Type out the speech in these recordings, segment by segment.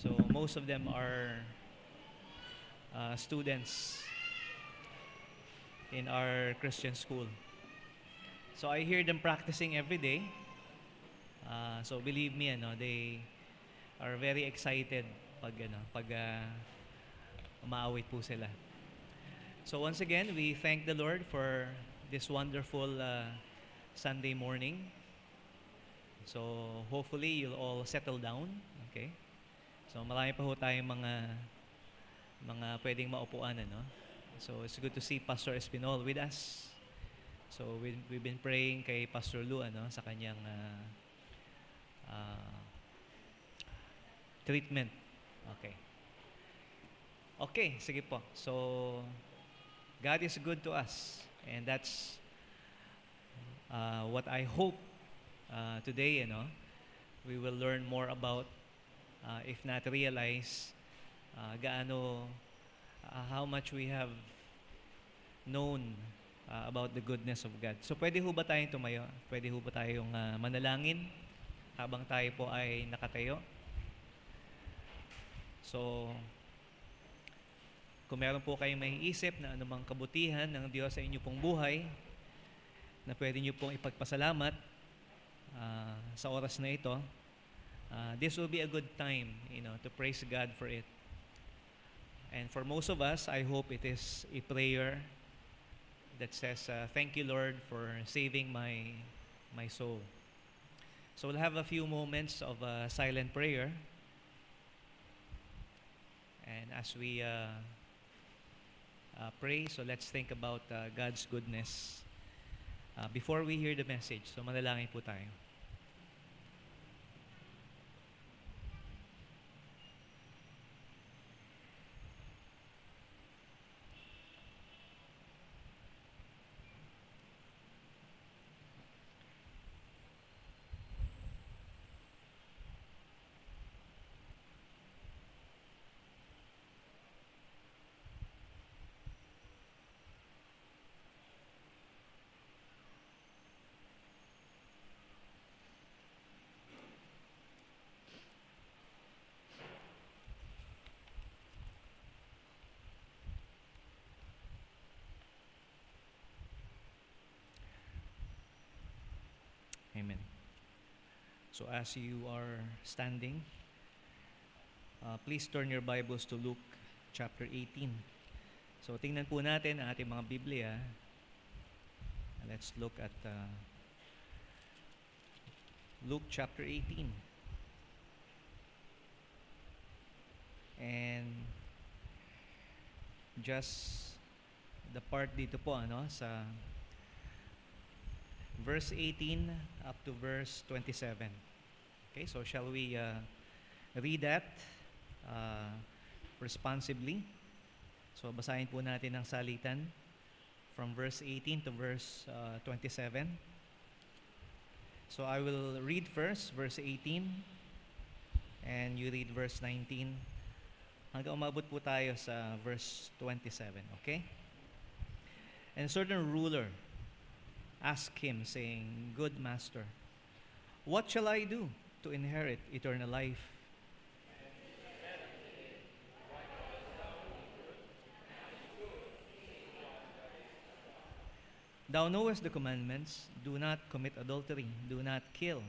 So most of them are students in our Christian school. So I hear them practicing every day. So believe me, they are very excited pag umaawit po sila. So once again, we thank the Lord for this wonderful Sunday morning. So hopefully you'll all settle down, okay? So marami pa ho tayong mga pwedeng maupuan, ano? So it's good to see Pastor Espinol with us. So we've been praying kay Pastor Lu, sa kanyang treatment. Okay. Okay, sige po. So God is good to us, and that's what I hope today, we will learn more about, if not realize, how much we have known about the goodness of God. So pwede ho ba tayong tumayo? Pwede ho ba tayong manalangin habang tayo po ay nakatayo? So, kung meron po kayong maiisip na anumang kabutihan ng Diyos sa inyo pong buhay, na pwede nyo pong ipagpasalamat sa oras na ito, this will be a good time, to praise God for it. And for most of us, I hope it is a prayer that says, thank you, Lord, for saving my soul. So we'll have a few moments of silent prayer. And as we pray, so let's think about God's goodness before we hear the message. So manalangin po tayo. Amen. So as you are standing, please turn your Bibles to Luke chapter 18. So tingnan po natin ang ating mga Biblia. Let's look at Luke chapter 18. And just the part dito po, sa verse 18 up to verse 27. Okay, so shall we read that responsibly? So basahin po natin ang salitan from verse 18 to verse 27. So I will read first verse 18 and you read verse 19 hanggang umabot po tayo sa verse 27, okay? And a certain ruler asked him, saying, Good master, what shall I do to inherit eternal life? Thou knowest the commandments: do not commit adultery, do not kill,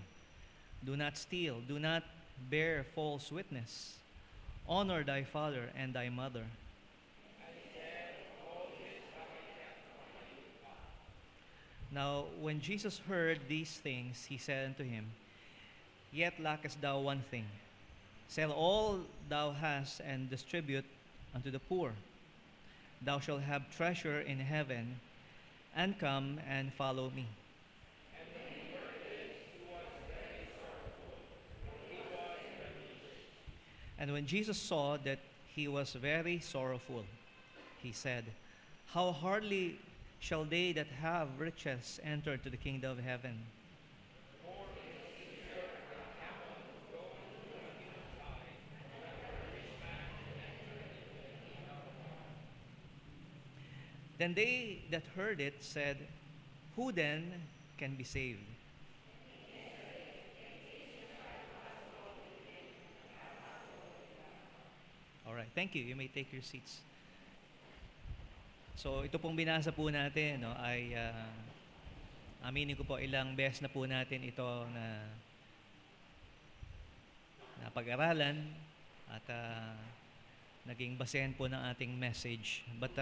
do not steal, do not bear false witness, honor thy father and thy mother. Now, when Jesus heard these things, he said unto him, Yet lackest thou one thing. Sell all thou hast and distribute unto the poor. Thou shalt have treasure in heaven, and come and follow me. And when Jesus saw that he was very sorrowful, he said, How hardly shall they that have riches enter into the kingdom of heaven? Then they that heard it said, Who then can be saved? Alright, thank you. You may take your seats. So ito pong binasa po natin, no, ay aminin ko po ilang beses na po natin ito na pag-aralan at naging basehan po ng ating message. But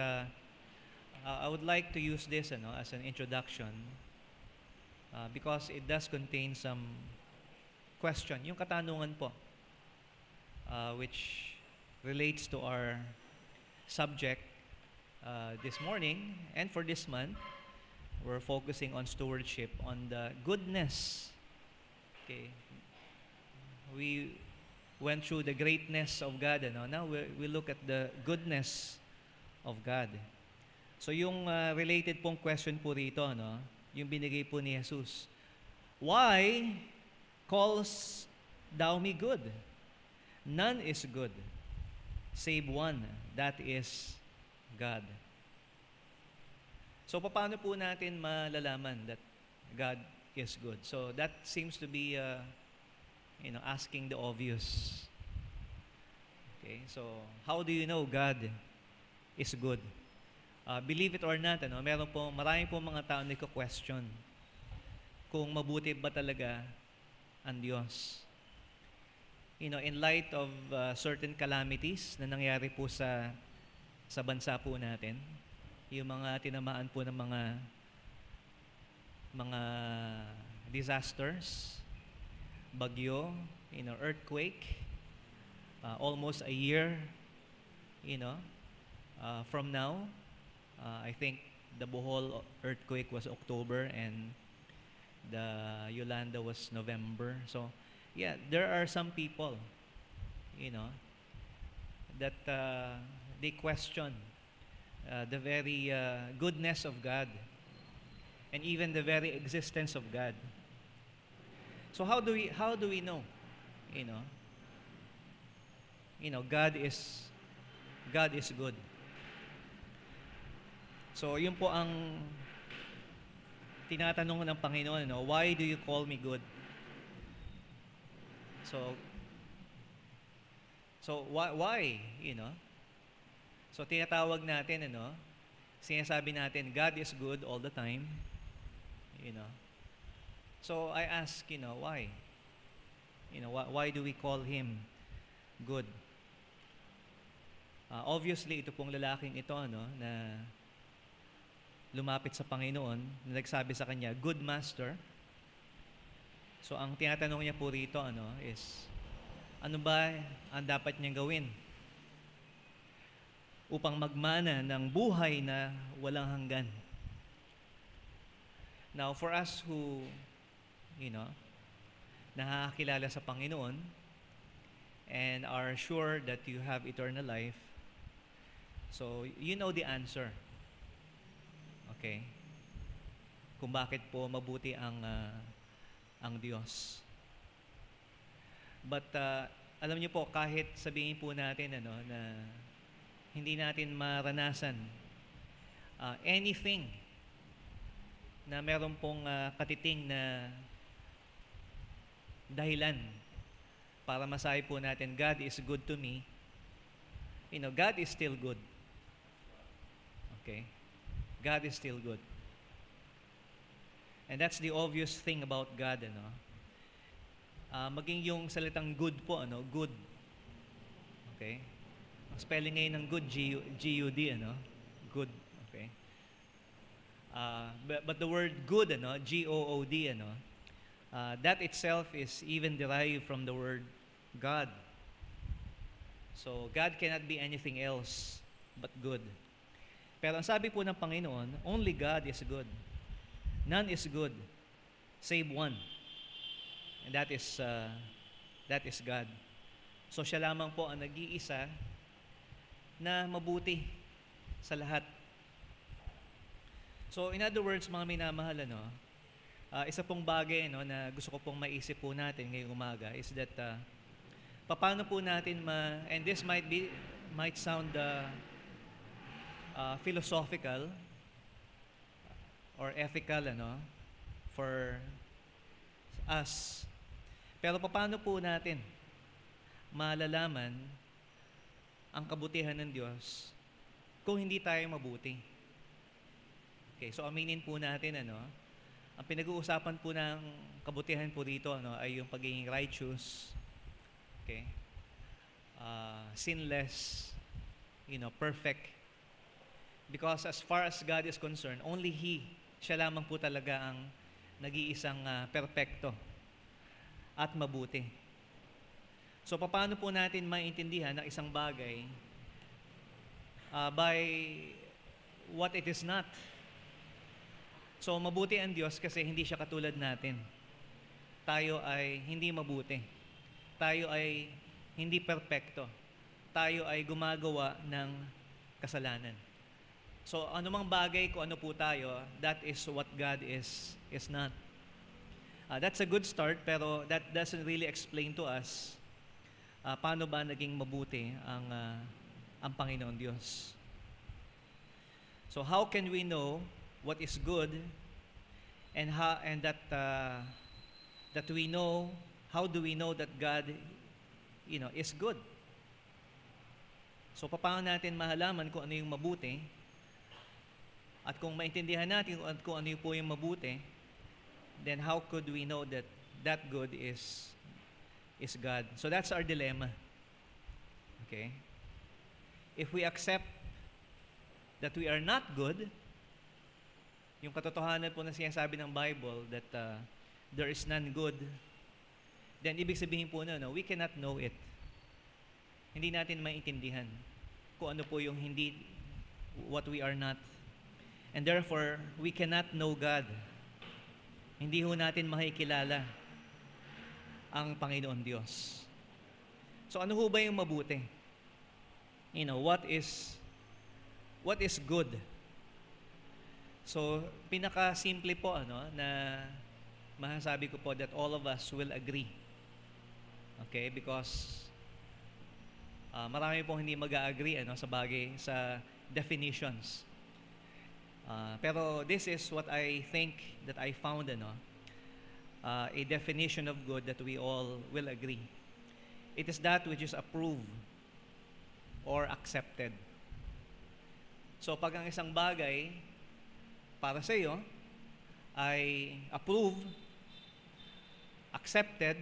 I would like to use this as an introduction because it does contain some question, yung katanungan po, which relates to our subject this morning and for this month. We're focusing on stewardship, on the goodness. Okay, we went through the greatness of God. Now we look at the goodness of God. So yung related pong question po rito, yung binigay po ni Jesus. Why calls thou me good? None is good, save one, that is God. So paano po natin malalaman that God is good? So that seems to be asking the obvious. Okay, so how do you know God is good? Believe it or not, marami po mga tao na question kung mabuti ba talaga ang Diyos. In light of certain calamities na nangyari po sa bansa po natin, yung mga tinamaan po ng mga disasters, bagyo, earthquake, almost a year, from now. I think the Bohol earthquake was October and the Yolanda was November. So, yeah, there are some people, that they question the very goodness of God and even the very existence of God. So how do we know? God is good. So yun po ang tinatanong ng Panginoon, why do you call me good? So why, So tinatawag natin, sinasabi natin, God is good all the time, So I ask, why? Why do we call Him good? Obviously, ito pong lalaking ito, na lumapit sa Panginoon, na nagsabi sa Kanya, good Master. So ang tinatanong niya po rito, is, ano ba ang dapat niyang gawin upang magmana ng buhay na walang hanggan? Now, for us who, nakakilala sa Panginoon and are sure that you have eternal life, so you know the answer. Okay? Kung bakit po mabuti ang Diyos. But alam niyo po, kahit sabihin po natin na hindi natin maranasan anything na meron pong katiting na dahilan para masabi po natin, God is good to me, God is still good. Okay? God is still good. And that's the obvious thing about God, maging yung salitang good po, good. Okay? Ang spelling ngayon ng good, G-U-D, good. Okay? But the word good, G-O-O-D, that itself is even derived from the word God. So, God cannot be anything else but good. Pero ang sabi po ng Panginoon, only God is good. None is good, save one. And that is God. So siya lamang po ang nag-iisa na mabuti sa lahat. So in other words, mga minamahal, isa pong bagay na gusto ko pong maisip po natin ngayong umaga is that paano po natin and this might sound philosophical or ethical for us. Pero paano po natin malalaman ang kabutihan ng Diyos kung hindi tayo mabuti. Okay, so aminin po natin, ang pinag-uusapan po ng kabutihan po dito, ay yung pagiging righteous, okay, sinless, perfect. Because as far as God is concerned, only siya lamang po talaga ang nag-iisang perpekto at mabuti. So, paano po natin maintindihan ang isang bagay by what it is not? So, mabuti ang Diyos kasi hindi siya katulad natin. Tayo ay hindi mabuti. Tayo ay hindi perpekto. Tayo ay gumagawa ng kasalanan. So, anumang bagay kung ano po tayo, that is what God is not. That's a good start, pero that doesn't really explain to us paano ba naging mabuti ang Panginoon Diyos. So, how can we know what is good and that we know, how do we know that God is good? So, paano natin mahalaman kung ano yung mabuti? At kung maintindihan natin kung ano po yung mabuti, then how could we know that that good is God? So that's our dilemma. Okay? If we accept that we are not good, yung katotohanan po na sinasabi ng Bible that there is none good, then ibig sabihin po we cannot know it. Hindi natin maintindihan kung ano po yung what we are not. And therefore, we cannot know God. Hindi ho natin makikilala ang Panginoon Diyos. So ano ho ba yung mabuti? What is good? So pinaka-simple po na masasabi ko po that all of us will agree. Okay? Because marami pong hindi mag-agree sa definitions. Pero this is what I think that I found, a definition of good that we all will agree. It is that which is approved or accepted. So pag ang isang bagay para sa iyo ay approved, accepted,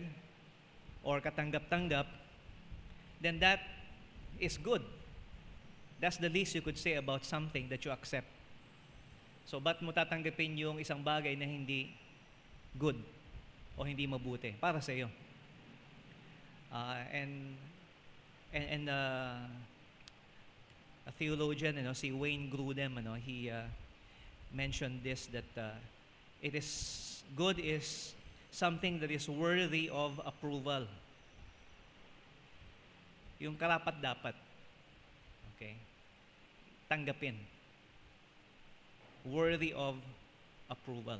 or katanggap-tanggap, then that is good. That's the least you could say about something that you accept. So, ba't mo tatanggapin yung isang bagay na hindi good o hindi mabuti para sa iyo? And a theologian, si Wayne Grudem, he mentioned this that good is something that is worthy of approval. Yung karapat-dapat. Okay? Tanggapin. Worthy of approval.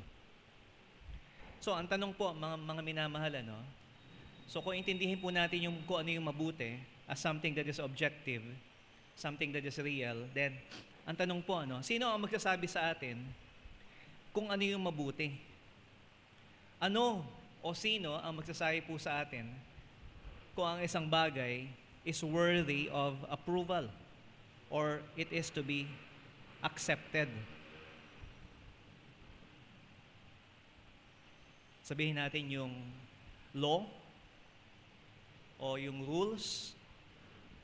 So, ang tanong po, mga minamahal, so kung intindihin po natin kung ano yung mabuti as something that is objective, something that is real, then, ang tanong po, sino ang magsasabi sa atin kung ano yung mabuti? Ano o sino ang magsasabi po sa atin kung ang isang bagay is worthy of approval or it is to be accepted? Sabihin natin yung law o yung rules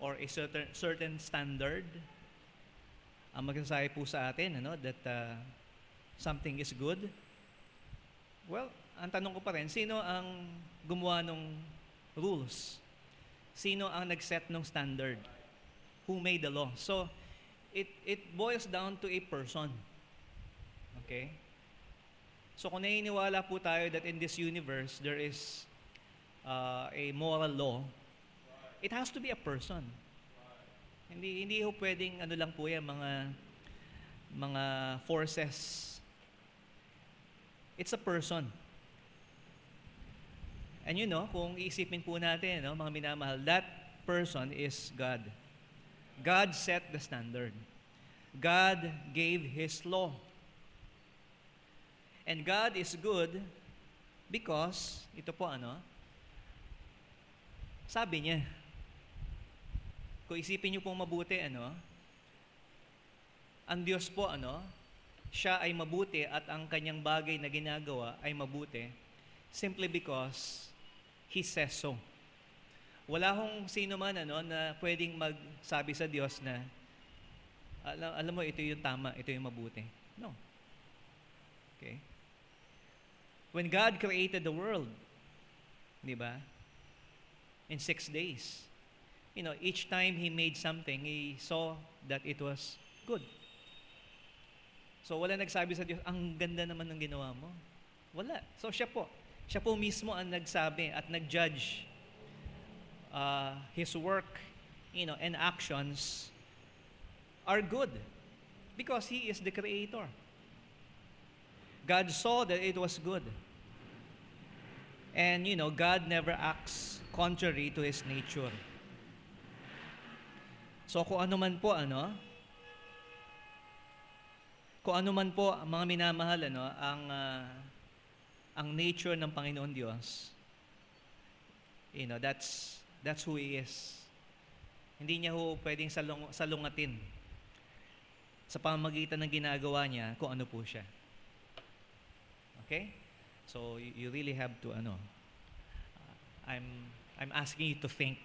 or a certain standard ang magsasabi po sa atin that something is good. Well, ang tanong ko pa rin, sino ang gumawa ng rules? Sino ang nag-set ng standard? Who made the law? So, it boils down to a person. Okay? So kung naniniwala po tayo that in this universe there is a moral law, it has to be a person. Hindi ho pwedeng lang po yan, mga forces. It's a person. And kung iisipin po natin, mga minamahal, that person is God. God set the standard. God gave His law. And God is good because, ito po sabi niya, Kung isipin niyo pong mabuti, ang Diyos po, siya ay mabuti at ang kanyang bagay na ginagawa ay mabuti simply because He says so. Wala hong sino man na pwedeng magsabi sa Diyos na alam mo, ito yung tama, ito yung mabuti. No. Okay? When God created the world, di ba? In 6 days, each time He made something, He saw that it was good. So wala nagsabi sa Diyos, ang ganda naman ng ginawa mo. Wala. So siya po mismo ang nagsabi at nag-judge His work, and actions are good because He is the Creator. God saw that it was good. And, God never acts contrary to His nature. So kung ano man po, mga minamahal, ang nature ng Panginoon Diyos, that's who He is. Hindi niya pwedeng salungatin sa pamamagitan ng ginagawa niya kung ano po siya. Okay? So you really have to I'm asking you to think.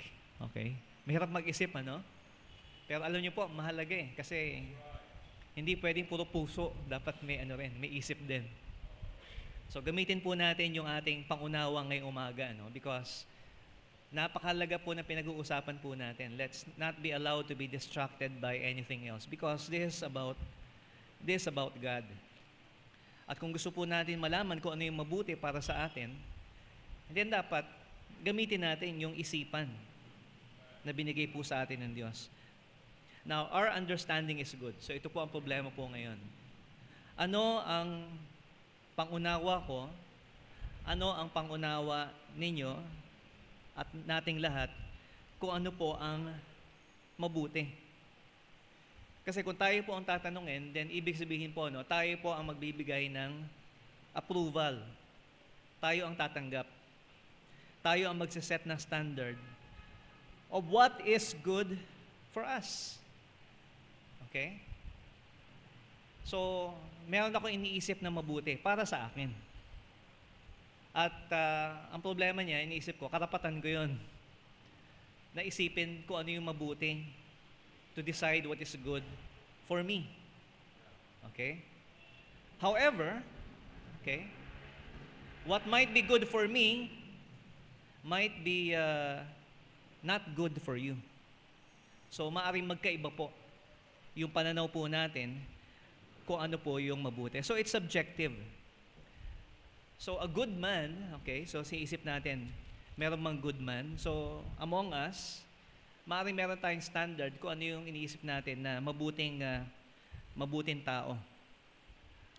Okay? Mahirap mag-isip, Pero alam niyo po, mahalaga kasi hindi pwedeng puro puso, dapat may may isip din. So gamitin po natin yung ating pangunawa ngayong umaga, because napakahalaga po na pinag-uusapan po natin. Let's not be allowed to be distracted by anything else because this is about God. At kung gusto po natin malaman kung ano yung mabuti para sa atin, then dapat gamitin natin yung isipan na binigay po sa atin ng Diyos. Now, our understanding is good. So ito po ang problema po ngayon. Ano ang pangunawa ko? Ano ang pangunawa ninyo at nating lahat kung ano po ang mabuti? Kasi kung tayo po ang tatanungin, then ibig sabihin po, tayo po ang magbibigay ng approval. Tayo ang tatanggap. Tayo ang magsiset ng standard of what is good for us. Okay? So, meron ako iniisip na mabuti para sa akin. At ang problema niya, iniisip ko, karapatan ko yun. Naisipin ko ano yung mabuti to decide what is good for me. Okay? However, okay, what might be good for me might be not good for you. So, maaaring magkaiba po yung pananaw po natin kung ano po yung mabuti. So, it's subjective. So, a good man, okay, so siisip natin, meron mang good man. So, among us, maaaring meron tayong standard kung ano yung iniisip natin na mabuting tao.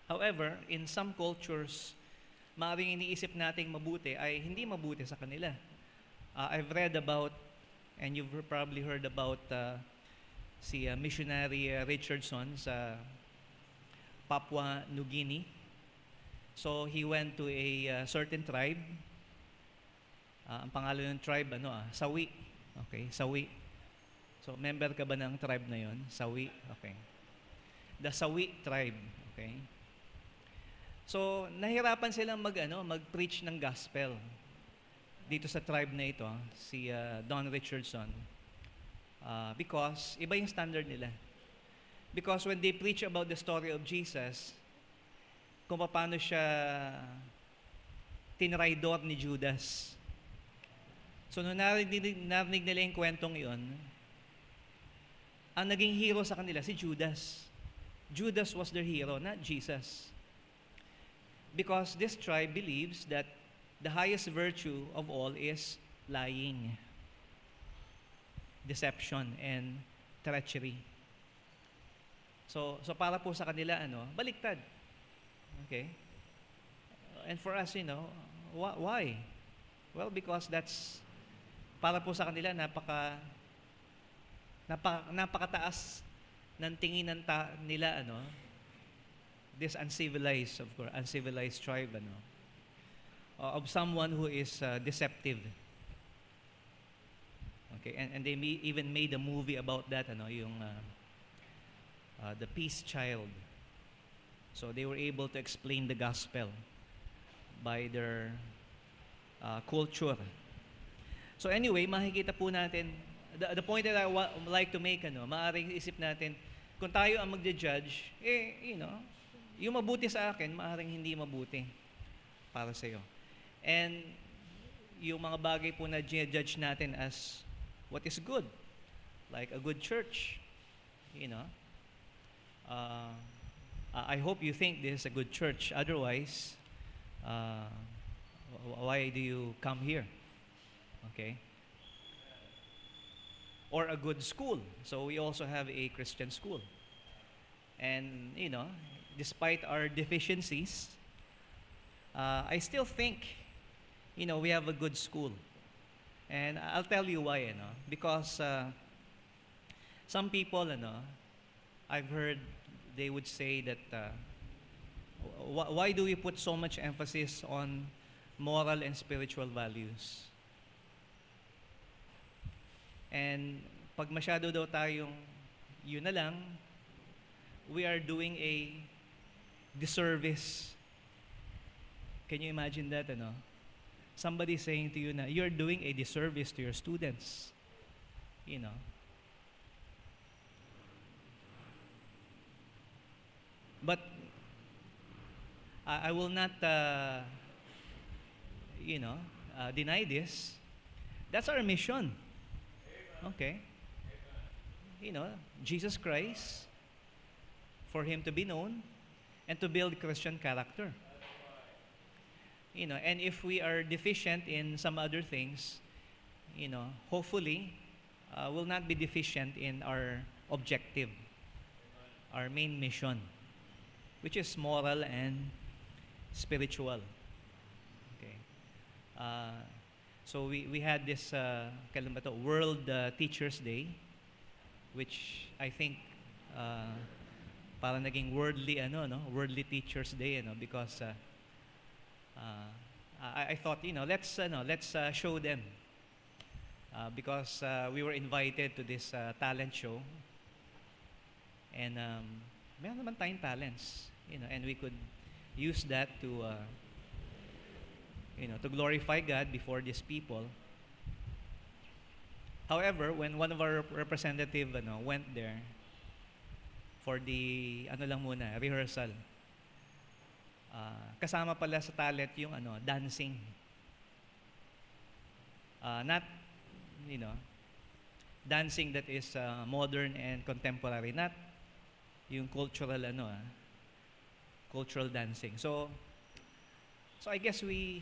However, in some cultures, maaaring iniisip nating mabuti ay hindi mabuti sa kanila. I've read about, and you've probably heard about si missionary Richardson sa Papua New Guinea. So he went to a certain tribe. Ang pangalan ng tribe Sawi. Okay, Sawi. So member ka ba ng tribe na 'yon? Sawi. Okay. The Sawi tribe, okay? So nahirapan silang mag-preach ng gospel dito sa tribe na ito, si Don Richardson. Because iba yung standard nila. Because when they preach about the story of Jesus, kung paano siya tinraidor ni Judas. So nung narinig nila yung kwentong yun, ang naging hero sa kanila si Judas. Judas was their hero, not Jesus. Because this tribe believes that the highest virtue of all is lying, deception, and treachery. So para po sa kanila, baliktad. Okay? And for us, why? Well, because that's, para po sa kanila, napakataas ng tingin nila, this uncivilized, of course, uncivilized tribe, of someone who is deceptive. Okay, and they even made a movie about that, ano, yung the Peace Child. So they were able to explain the gospel by their culture. So anyway, makikita po natin, the point that I would like to make, ano, maaaring isip natin, kung tayo ang magja-judge, yung mabuti sa akin, maaaring hindi mabuti para sa'yo. And yung mga bagay po na judge natin as what is good, like a good church, I hope you think this is a good church. Otherwise, why do you come here? Okay? Or a good school. So we also have a Christian school. And, despite our deficiencies, I still think, we have a good school. And I'll tell you why, because some people, I've heard they would say that, why do we put so much emphasis on moral and spiritual values? And pag masyado daw tayong yun na lang, we are doing a disservice. Can you imagine that, Somebody saying to you na you're doing a disservice to your students. But I will not, deny this. That's our mission. Okay? Jesus Christ, for Him to be known and to build Christian character. And if we are deficient in some other things, hopefully, we'll not be deficient in our objective, our main mission, which is moral and spiritual. Okay. So we had this kailan ba to? World Teachers Day, which I think parang naging worldly worldly Teachers Day, because I thought, let's show them, because we were invited to this talent show, and meron naman tayong talents, and we could use that to to glorify God before these people. However, when one of our representative went there for the rehearsal, kasama pala sa talent yung dancing. Not dancing that is modern and contemporary, not yung cultural cultural dancing. So I guess we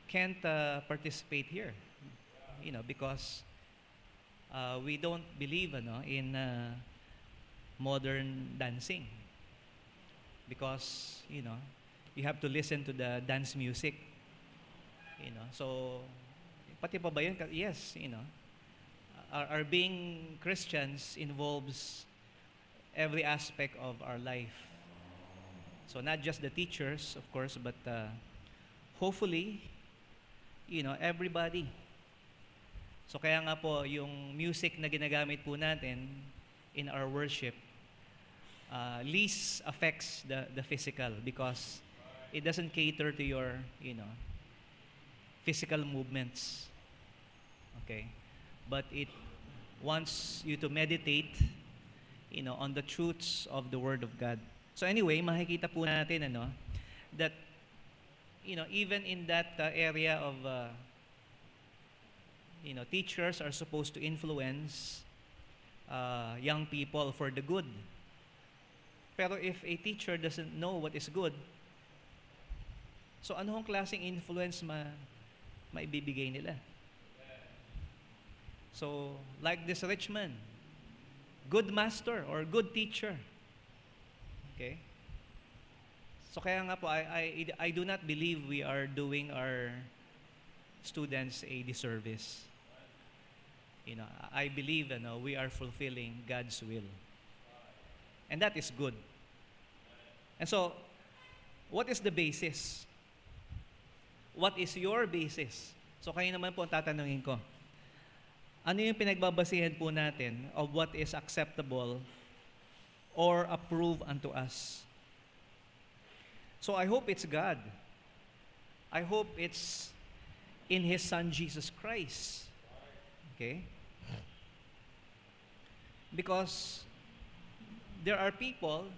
can't participate here, because we don't believe in modern dancing, because you have to listen to the dance music, so pati pa ba yun? Yes, our being Christians involves every aspect of our life. So not just the teachers, of course, but hopefully, everybody. So kaya nga po, yung music na ginagamit po natin in our worship least affects the physical, because it doesn't cater to your, physical movements. Okay? But it wants you to meditate, on the truths of the Word of God. So anyway, makikita po natin that even in that area of teachers are supposed to influence young people for the good. Pero if a teacher doesn't know what is good, so anong klaseng influence maibibigay nila? So like this rich man, good master or good teacher. Okay? So kaya nga po, I do not believe we are doing our students a disservice. I believe we are fulfilling God's will. And that is good. And so, what is the basis? What is your basis? So kayo naman po ang tatanungin ko. Ano yung pinagbabasihan po natin of what is acceptable or approved unto us? So I hope it's God. I hope it's in His Son, Jesus Christ. Okay? Because there are people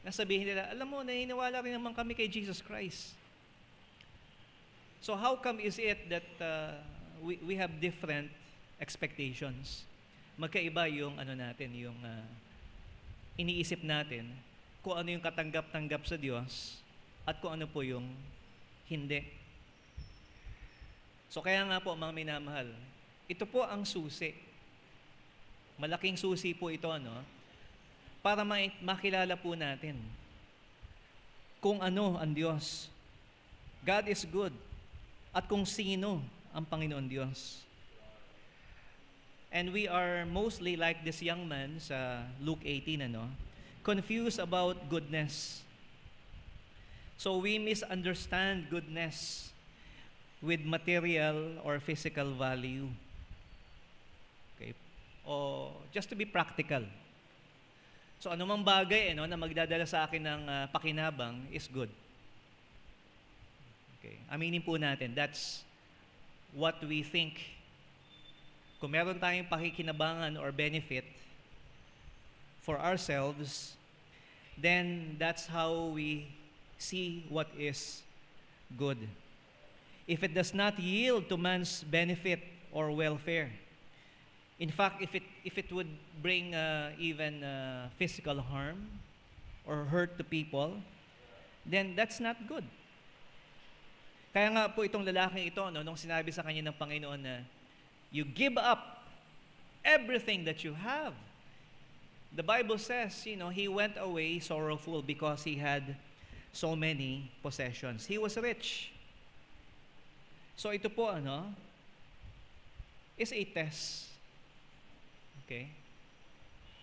na sabihin nila, alam mo, naniniwala rin naman kami kay Jesus Christ. So how come is it that we have different expectations? Magkaiba yung natin, yung iniisip natin kung ano yung katanggap-tanggap sa Diyos at kung ano po yung hindi. So kaya nga po, mga minamahal, ito po ang susi. Malaking susi po ito, para makilala po natin kung ano ang Diyos. God is good. At kung sino ang Panginoon Diyos. And we are mostly like this young man sa Luke 18, confused about goodness. So we misunderstand goodness with material or physical value. Okay? O just to be practical. So anumang bagay na magdadala sa akin ng pakinabang is good. Okay. Aminin po natin, that's what we think. Kung meron tayong pakikinabangan or benefit for ourselves, then that's how we see what is good. If it does not yield to man's benefit or welfare, in fact, if it would bring even physical harm or hurt to people, then that's not good. Kaya nga po itong lalaking ito, nung sinabi sa kanya ng Panginoon na, you give up everything that you have. The Bible says, he went away sorrowful because he had so many possessions. He was rich. So ito po, is a test. Okay?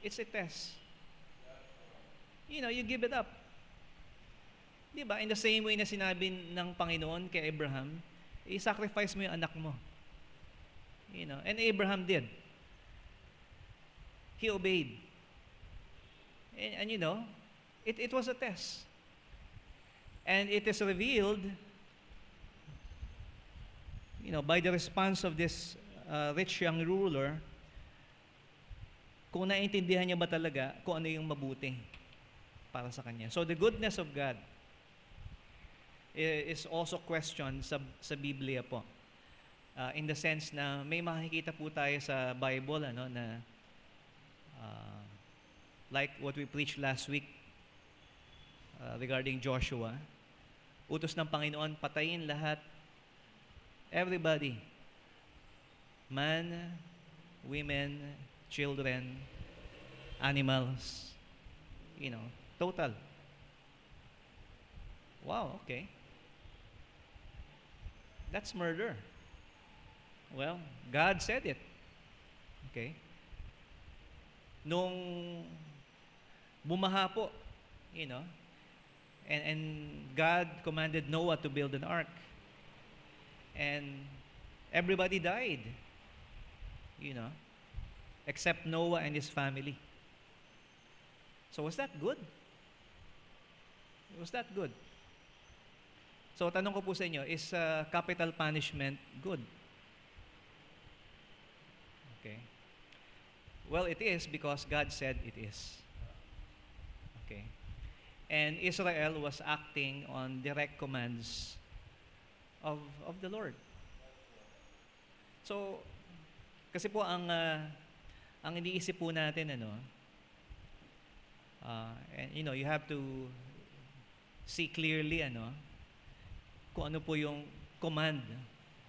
It's a test. You give it up. Diba? In the same way na sinabi ng Panginoon kay Abraham, i-sacrifice mo yung anak mo. And Abraham did. He obeyed. And it was a test. And it is revealed, by the response of this rich young ruler, kung naintindihan niya ba talaga kung ano yung mabuti para sa kanya. So the goodness of God is also questioned sa Biblia po. In the sense na may makikita po tayo sa Bible na like what we preached last week regarding Joshua. Utos ng Panginoon, patayin lahat, everybody, man, women, children, animals, total. Wow, okay. That's murder. Well, God said it. Okay? Nung bumaha po, and God commanded Noah to build an ark. And everybody died. Except Noah and his family. So was that good? Was that good? So tanong ko po sa inyo, is capital punishment good? Okay. Well, it is because God said it is. Okay. And Israel was acting on direct commands of the Lord. So, kasi po ang iniisip po natin, and you have to see clearly, kung ano po yung command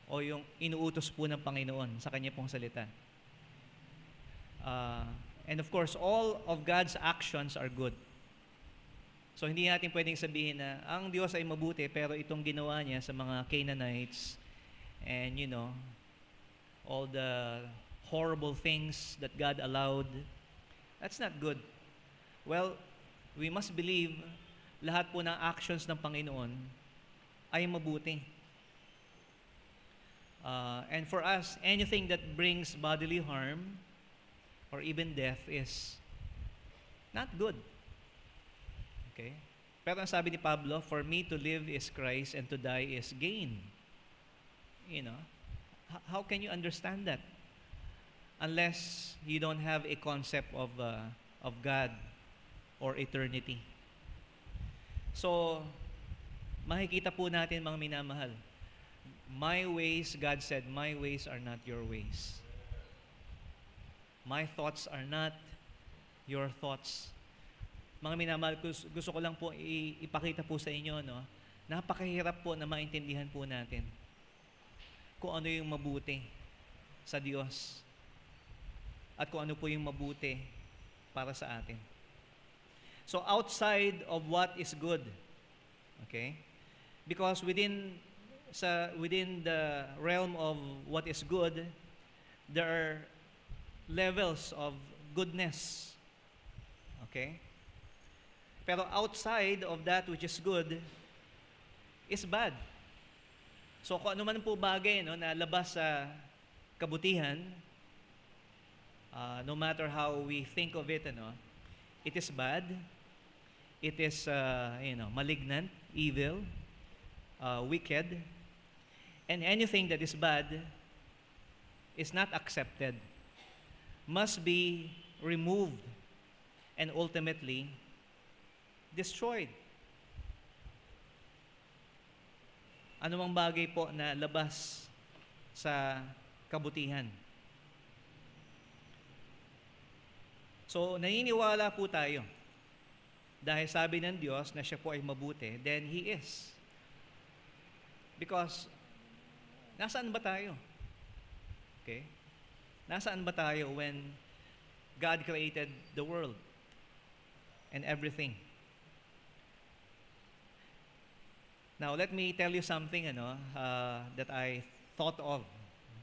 o yung inuutos po ng Panginoon sa Kanya pong salita. And of course, all of God's actions are good. So hindi natin pwedeng sabihin na ang Diyos ay mabuti pero itong ginawa niya sa mga Canaanites and all the horrible things that God allowed, that's not good. Well, we must believe lahat po ng actions ng Panginoon ay mabuti. And for us, anything that brings bodily harm or even death is not good. Okay? Pero ang sabi ni Pablo, for me to live is Christ and to die is gain. You know, how can you understand that? Unless you don't have a concept of God or eternity. So, makikita po natin mga minamahal. My ways, God said, my ways are not your ways. My thoughts are not your thoughts. Mga minamahal, gusto ko lang po ipakita po sa inyo, no? Napakahirap po na maintindihan po natin kung ano yung mabuti sa Diyos at kung ano po yung mabuti para sa atin. So outside of what is good, okay? Because within the realm of what is good, there are levels of goodness. Okay? Pero outside of that which is good is bad. So kung ano man po bagay, no, na labas sa kabutihan, no matter how we think of it, it is bad. It is malignant, evil, wicked, and anything that is bad is not accepted, must be removed and ultimately destroyed. Ano mang bagay po na labas sa kabutihan. So, naniniwala po tayo dahil sabi ng Diyos na siya po ay mabuti, then He is. Because, nasaan ba tayo? Okay? Nasaan ba tayo when God created the world and everything? Now, let me tell you something that I thought of.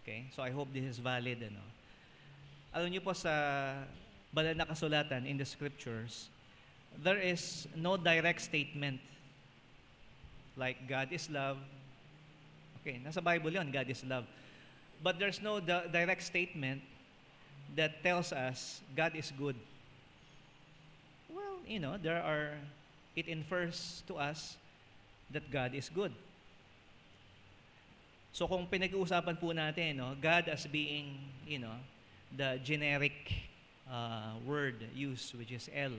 Okay? So, I hope this is valid. Alam niyo po sa banal na kasulatan in the scriptures, there is no direct statement like God is love. Okay, nasa Bible yun, God is love. But there's no direct statement that tells us God is good. Well, it infers to us that God is good. So kung pinag-uusapan po natin, God as being, the generic word used, which is El.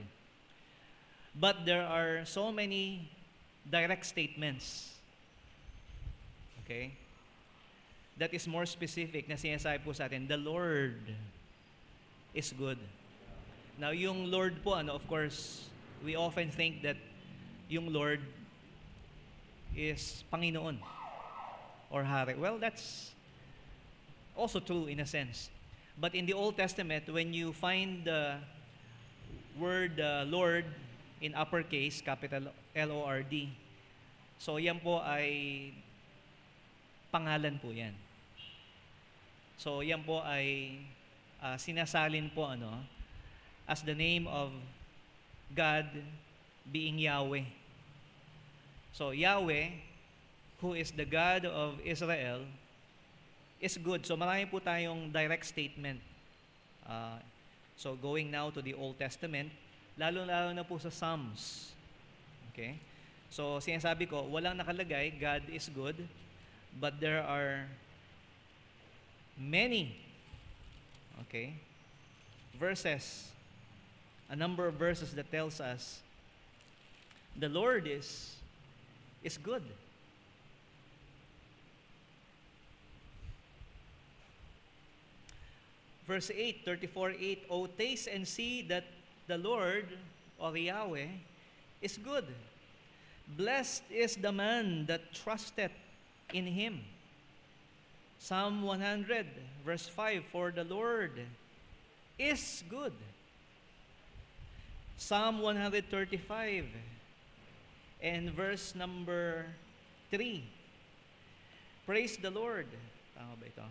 But there are so many direct statements, okay, that is more specific na sinasabi po sa atin, the Lord is good. Now, yung Lord po, of course, we often think that yung Lord is Panginoon or Hari. Well, that's also true in a sense. But in the Old Testament, when you find the word Lord in uppercase, capital L-O-R-D, so yan po ay pangalan po yan. So yan po ay sinasalin po as the name of God being Yahweh. So Yahweh, who is the God of Israel, is good. So marami po tayong direct statement. So going now to the Old Testament, lalo-lalo na po sa Psalms. Okay? So sinasabi ko, walang nakalagay, God is good, but there are many, okay, verses, a number of verses that tells us the Lord is good. Verse 8, 34:8, "O taste and see that the Lord, or Yahweh, is good. Blessed is the man that trusteth in Him." Psalm 100, verse 5, "For the Lord is good." Psalm 135, and verse number 3, "Praise the Lord." Tama ba ito?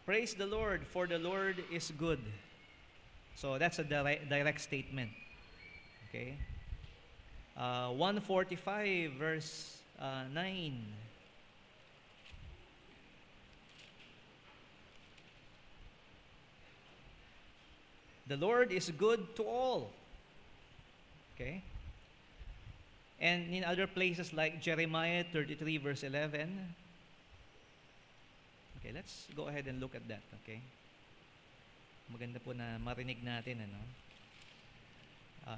"Praise the Lord, for the Lord is good." So that's a direct statement. Okay? 145 verse 9. The Lord is good to all. Okay? And in other places like Jeremiah 33 verse 11. Okay, let's go ahead and look at that, okay? Maganda po na marinig natin, ano?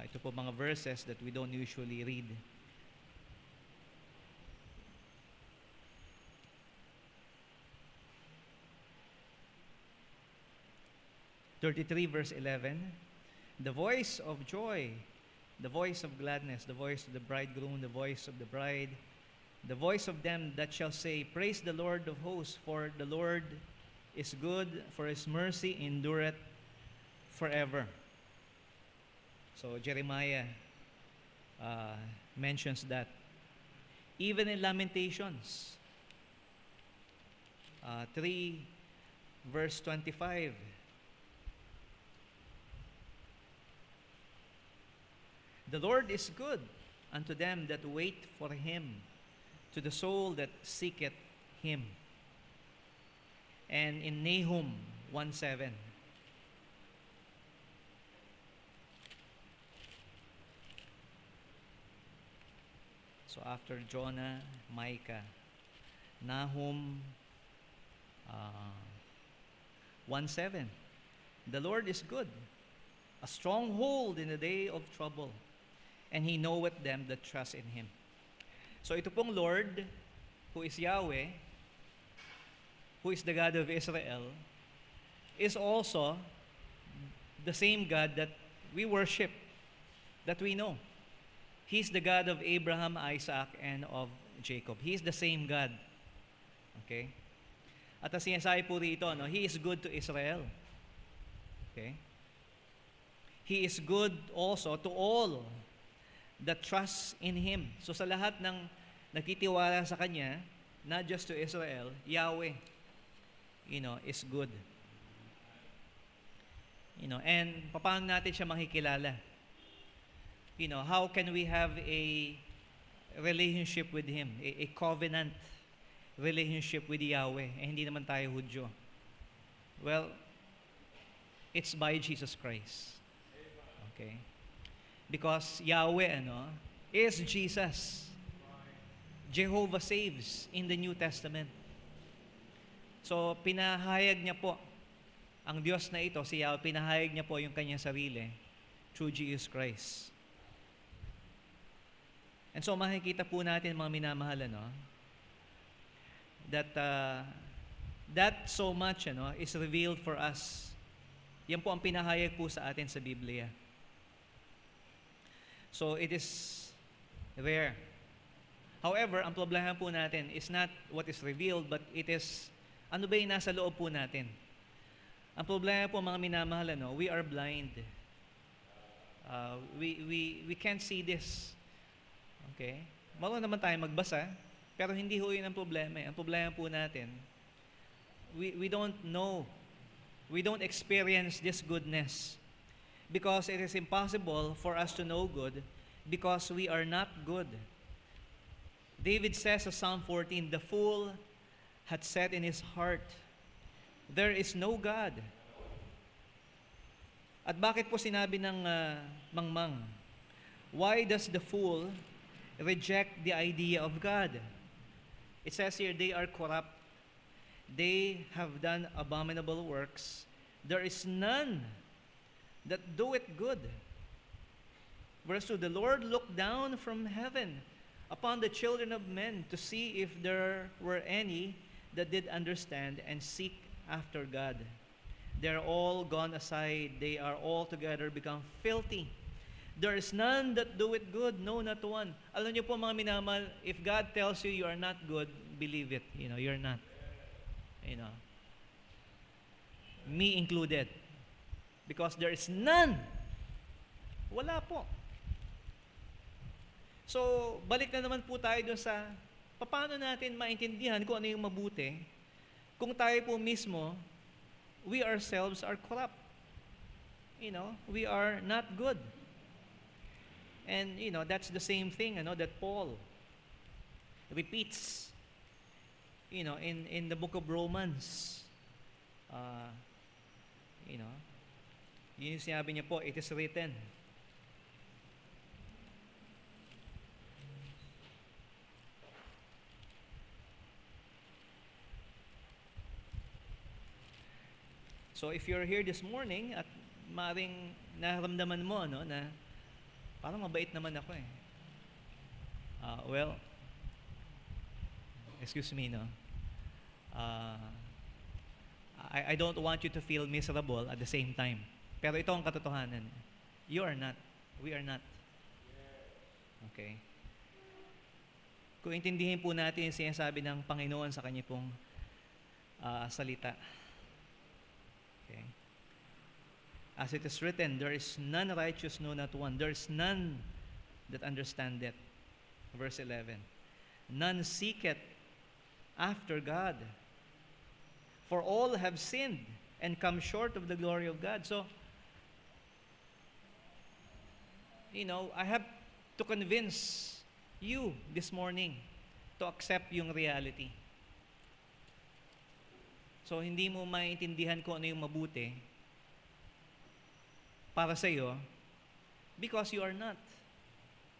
Ito po mga verses that we don't usually read. (33) verse 11. The voice of joy, the voice of gladness, the voice of the bridegroom, the voice of the bride, the voice of them that shall say, Praise the Lord of hosts, for the Lord is good, for His mercy endureth forever. So Jeremiah mentions that. Even in Lamentations 3 verse 25. The Lord is good unto them that wait for Him, to the soul that seeketh Him. And in Nahum 1:7. So after Jonah, Micah, Nahum 1:7. The Lord is good, a stronghold in the day of trouble, and He knoweth them that trust in Him. So ito pong Lord, who is Yahweh, who is the God of Israel, is also the same God that we worship, that we know. He's the God of Abraham, Isaac, and of Jacob. He's the same God. Okay? At ang sinasabi po rito, no, He is good to Israel. Okay? He is good also to all that trust in Him. So sa lahat ng nagtitiwala sa Kanya, not just to Israel, Yahweh, is good. And paano natin siya makikilala? How can we have a relationship with Him, a covenant relationship with Yahweh? Hindi naman tayo Hudyo. Well, it's by Jesus Christ. Okay? Because Yahweh, is Jesus. Jehovah saves in the New Testament. So, pinahayag niya po, ang Diyos na ito, si Yahweh, pinahayag niya po yung kanyang sarili through Jesus Christ. And so, makikita po natin, mga minamahal, that so much, is revealed for us. Yan po ang pinahayag po sa atin sa Biblia. So, it is there. However, ang problema po natin is not what is revealed, but it is, ano ba yung nasa loob po natin? Ang problema po, mga minamahal, we are blind. We can't see this. Okay? Marunong naman tayo magbasa, pero hindi ho yun ang problema. Ang problema po natin, we don't know, we don't experience this goodness. Because it is impossible for us to know good because we are not good. David says in Psalm 14, the fool hath said in his heart, there is no God. At bakit po sinabi ng mangmang? Why does the fool reject the idea of God? It says here, they are corrupt. They have done abominable works. There is none that doeth good. Verse 2, the Lord looked down from heaven upon the children of men to see if there were any that did understand and seek after God. They are all gone aside. They are all together become filthy. There is none that doeth good, no, not one. Alam niyo po, mga minamahal, if God tells you you are not good, believe it. You're not. Me included. Because there is none. Wala po. So, balik na naman po tayo dun sa paano natin maintindihan kung ano yung mabuti kung tayo po mismo, we ourselves are corrupt. We are not good. And, that's the same thing, that Paul repeats, in the book of Romans. Uh, you know, yun yung sinabi niya po, it is written. So if you're here this morning at maring naramdaman mo na parang mabait naman ako eh. Well, excuse me, no. I don't want you to feel miserable at the same time. Pero ito ang katotohanan. You are not. We are not. Okay. Kung intindihin po natin yung sinasabi ng Panginoon sa kanya pong salita. Okay. As it is written, there is none righteous, no, not one. There is none that understandeth. Verse 11. None seeketh after God. For all have sinned and come short of the glory of God. So, I have to convince you this morning to accept yung reality. So, hindi mo maintindihan kung ano yung mabuti para sa iyo because you are not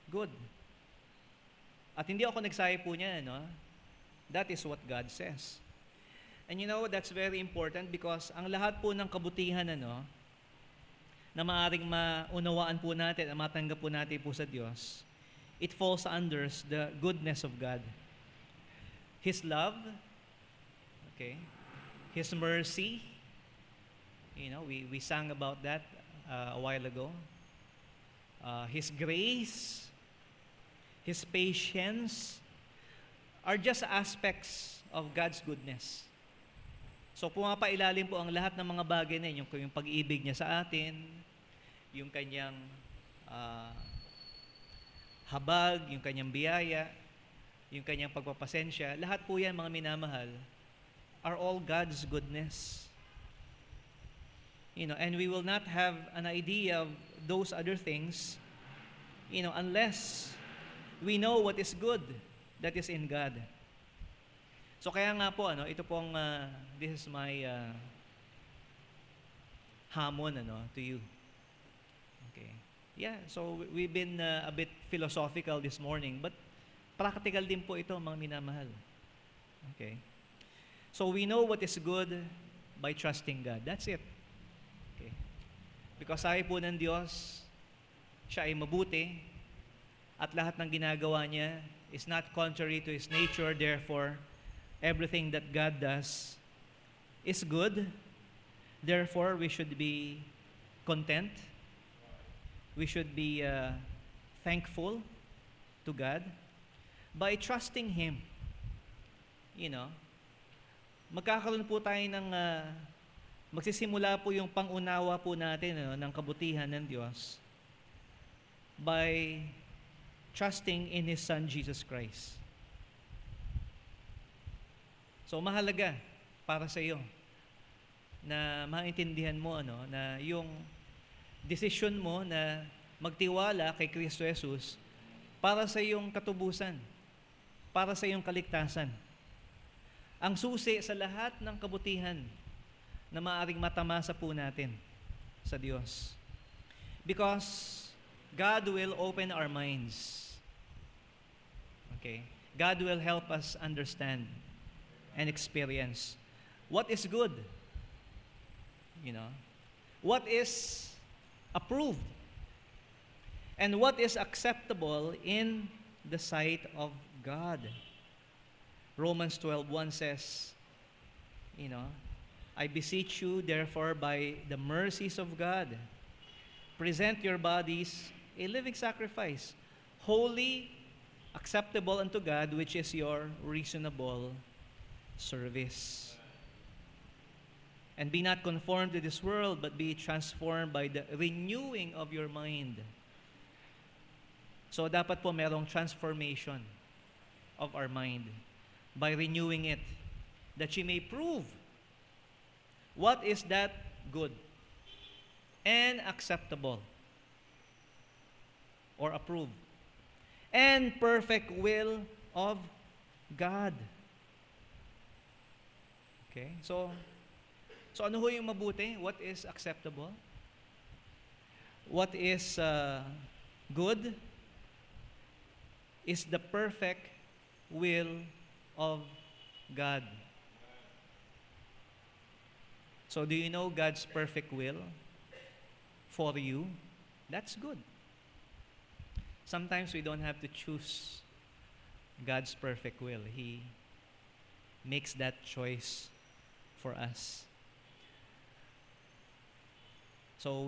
good. At hindi ako nagsabi po niya, no? That is what God says. And that's very important because ang lahat po ng kabutihan, na maaaring maunawaan po natin at matanggap po natin po sa Diyos, it falls under the goodness of God. His love, okay? His mercy, we sang about that a while ago. His grace, His patience are just aspects of God's goodness. So pumapailalim po ang lahat ng mga bagay na yun, yung pag-ibig niya sa atin, yung kanyang habag, yung kanyang biyaya, yung kanyang pagpapasensya, lahat po yan mga minamahal, are all God's goodness. And we will not have an idea of those other things, unless we know what is good that is in God. So kaya nga po, ito pong, this is my hamon, to you. Okay. Yeah, so we've been a bit philosophical this morning, but practical din po ito, mga minamahal. Okay. So we know what is good by trusting God. That's it. Okay. Because sabi po ng Diyos, siya ay mabuti, at lahat ng ginagawa niya is not contrary to His nature, therefore, everything that God does is good. Therefore, we should be content. We should be thankful to God by trusting Him. Magkakaroon po tayo ng magsisimula po yung pangunawa po natin ng kabutihan ng Diyos by trusting in His Son, Jesus Christ. So mahalaga para sa iyo na maintindihan mo na yung decision mo na magtiwala kay Kristo Jesus para sa iyong katubusan, para sa iyong kaligtasan. Ang susi sa lahat ng kabutihan na maaaring matamasa po natin sa Diyos. Because God will open our minds. Okay? God will help us understand and experience what is good, what is approved, and what is acceptable in the sight of God. Romans 12:1 says, I beseech you, therefore, by the mercies of God, present your bodies a living sacrifice, holy, acceptable unto God, which is your reasonable service. And be not conformed to this world, but be transformed by the renewing of your mind. So dapat po merong transformation of our mind by renewing it, that ye may prove what is that good and acceptable or approve. And perfect will of God. Okay? So ano ho yung mabuti? What is acceptable? What is good? Is the perfect will of God. So do you know God's perfect will for you? That's good. Sometimes we don't have to choose God's perfect will. He makes that choice for us. So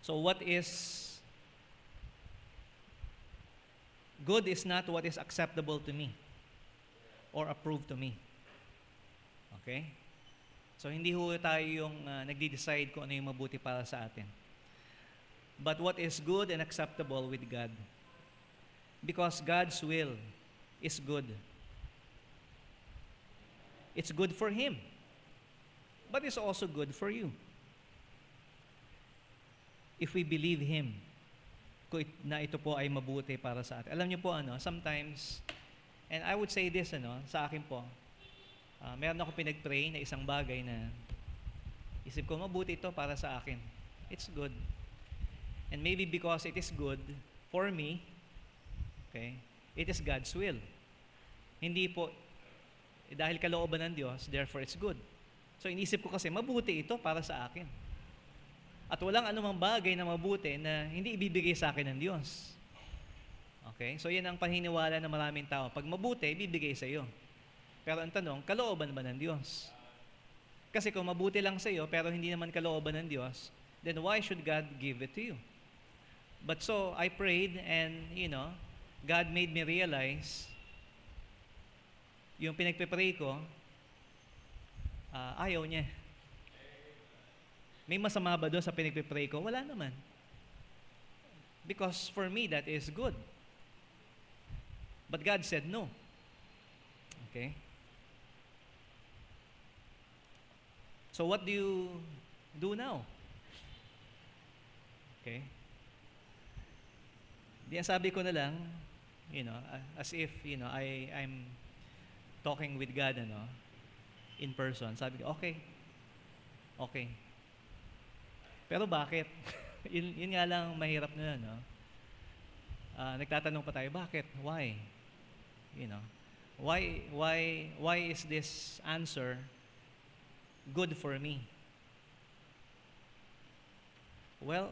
what is good is not what is acceptable to me or approved to me. Okay? So hindi ho tayo yung nagde-decide kung ano yung mabuti para sa atin. But what is good and acceptable with God. Because God's will is good. It's good for Him. But it's also good for you. If we believe Him, na ito po ay mabuti para sa atin. Alam niyo po sometimes, and I would say this sa akin po, meron ako pinag-pray na isang bagay na isip ko, mabuti ito para sa akin. It's good. And maybe because it is good for me, okay, it is God's will. Hindi po, dahil kalooban ng Diyos, therefore it's good. So inisip ko kasi, mabuti ito para sa akin. At walang anumang bagay na mabuti na hindi ibibigay sa akin ng Diyos. Okay? So yan ang paniniwala ng maraming tao. Pag mabuti, ibibigay sa iyo. Pero ang tanong, kalooban ba ng Diyos? Kasi kung mabuti lang sa iyo, pero hindi naman kalooban ng Diyos, then why should God give it to you? But so, I prayed and, God made me realize, yung pinagpipray ko, ayaw niya. May masama ba doon sa pinagpipray ko? Wala naman. Because for me, that is good. But God said no. Okay? So what do you do now? Okay? Diyan sabi ko na lang, as if, I'm talking with God, in person. Sabi ko, okay. Pero bakit? yun nga lang mahirap na, nagtatanong pa tayo, bakit? Why? Why is this answer good for me? Well,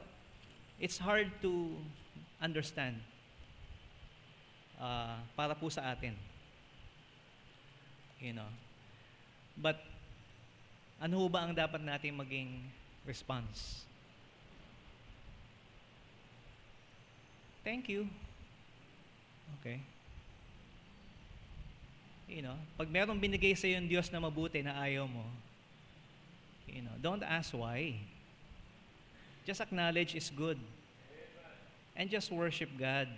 it's hard to understand para po sa atin. But ano ba ang dapat natin maging response? Thank you. Okay. Pag merong binigay sa iyo yung Diyos na mabuti na ayaw mo, don't ask why. Just acknowledge it's good. And just worship God.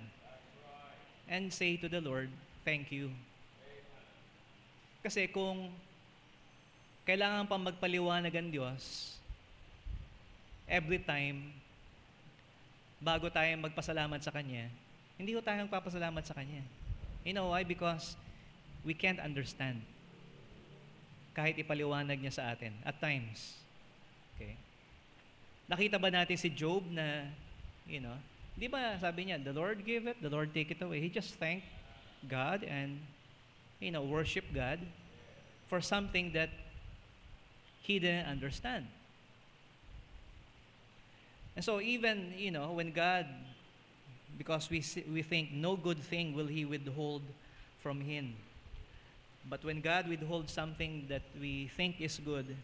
And say to the Lord, thank you. Kasi kung kailangan pa magpaliwanag ang Diyos, every time, bago tayo magpasalamat sa Kanya, hindi ko tayo magpapasalamat sa Kanya. You know why? Because we can't understand. Kahit ipaliwanag niya sa atin, at times. Okay? Nakita ba natin si Job na, di ba sabi niya, the Lord give it, the Lord take it away. He just thanked God and, worship God for something that he didn't understand. And so even, when God, because we think no good thing will He withhold from Him. But when God withholds something that we think is good,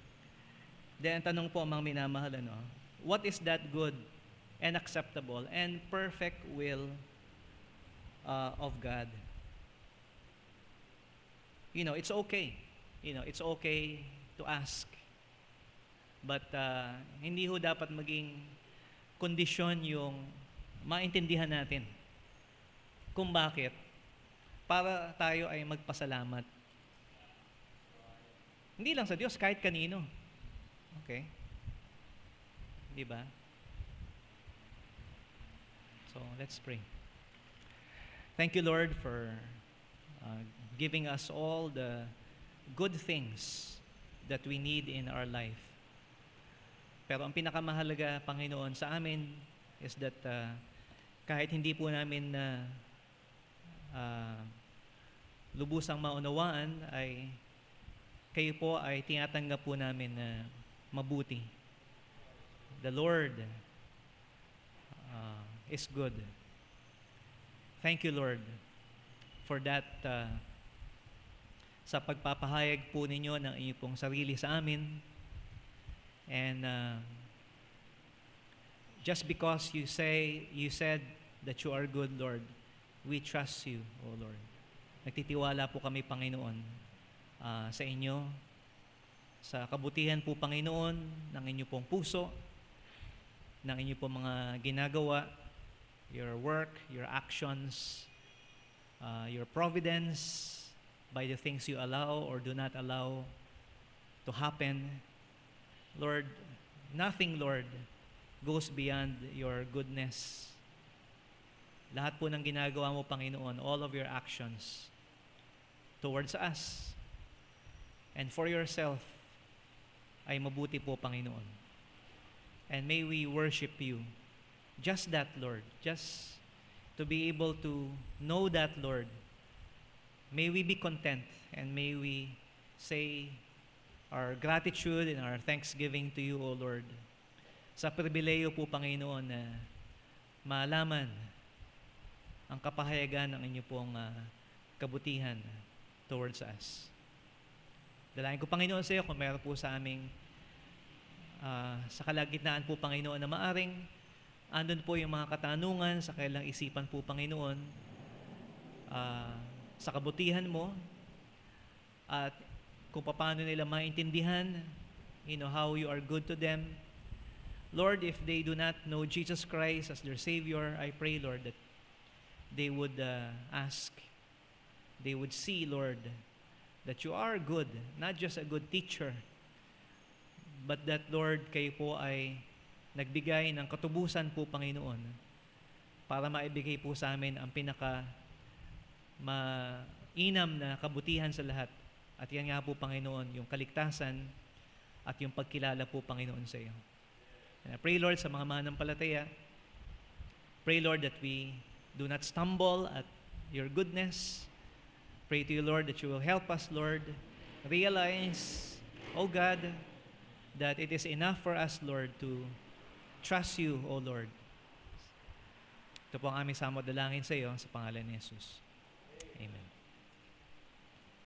then tanong po mga minamahal, what is that good and acceptable and perfect will of God? It's okay. It's okay to ask. But hindi ho dapat maging kondisyon yung maintindihan natin kung bakit para tayo ay magpasalamat. Hindi lang sa Diyos, kahit kanino. Okay? Di ba? So, let's pray. Thank you, Lord, for giving us all the good things that we need in our life. Pero ang pinakamahalaga, Panginoon, sa amin is that kahit hindi po namin lubusang maunawaan, ay kayo po ay tinatanggap po namin na mabuti. The Lord is good. Thank you, Lord, for that sa pagpapahayag po ninyo ng inyong pong sarili sa amin. And just because you said that you are good, Lord, we trust you, O Lord. Nagtitiwala po kami, Panginoon, sa inyo, sa kabutihan po, Panginoon, ng inyo pong puso, ng inyo pong mga ginagawa, your work, your actions, your providence, by the things you allow or do not allow to happen. Lord, nothing, Lord, goes beyond your goodness. Lahat po ng ginagawa mo, Panginoon, all of your actions towards us and for yourself ay mabuti po, Panginoon. And may we worship you. Just that, Lord. Just to be able to know that, Lord. May we be content and may we say our gratitude and our thanksgiving to you, O Lord, sa pribileyo po, Panginoon, na malaman ang kapahayagan ng inyo pong kabutihan towards us. Dalangin ko, Panginoon, sa iyo kung meron po sa aming sa kalagitnaan po, Panginoon, na maaring andun po yung mga katanungan sa kailang isipan po, Panginoon, sa kabutihan mo at kung paano nila maintindihan, how you are good to them. Lord, if they do not know Jesus Christ as their Savior, I pray, Lord, that they would ask, they would see, Lord, that you are good, not just a good teacher, but that, Lord, kayo po ay nagbigay ng katubusan po, Panginoon, para maibigay po sa amin ang mainam na kabutihan sa lahat. At yan nga po, Panginoon, yung kaligtasan at yung pagkilala po, Panginoon, sa iyo. And I pray, Lord, sa mga manampalataya, pray, Lord, that we do not stumble at your goodness. Pray to you, Lord, that you will help us, Lord, realize, O God, that it is enough for us, Lord, to trust you, O Lord. Ito po ang aming samot dalangin sa iyo, sa pangalan ni Jesus.